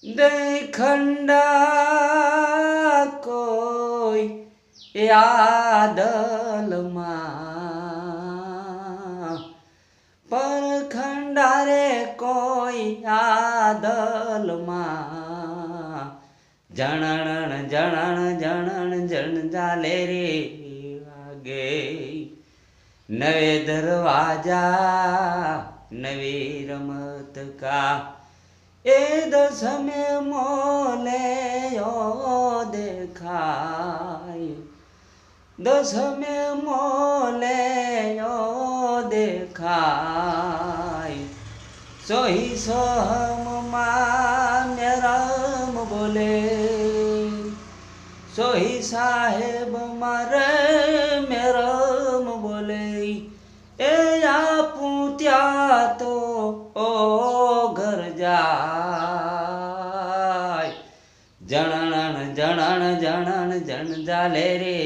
દેખંડા કોઈ યાદલમાં પરખંડા રે કોઈ યાદલમાં જણણ જણણ જણણ જણ જાલે રે વાગે નવે દરવાજા નવી રમત કા એ દસમે મોલે દેખાય દસમે મોલે દેખાય સોહી સોહમ માં રમ બોલે સોહી સાહેબ મારે મેરમ બોલે એ આપું ત્યાં તો ઓ ઘર જાય જણણ જણણ જણણ જણ જાલે રે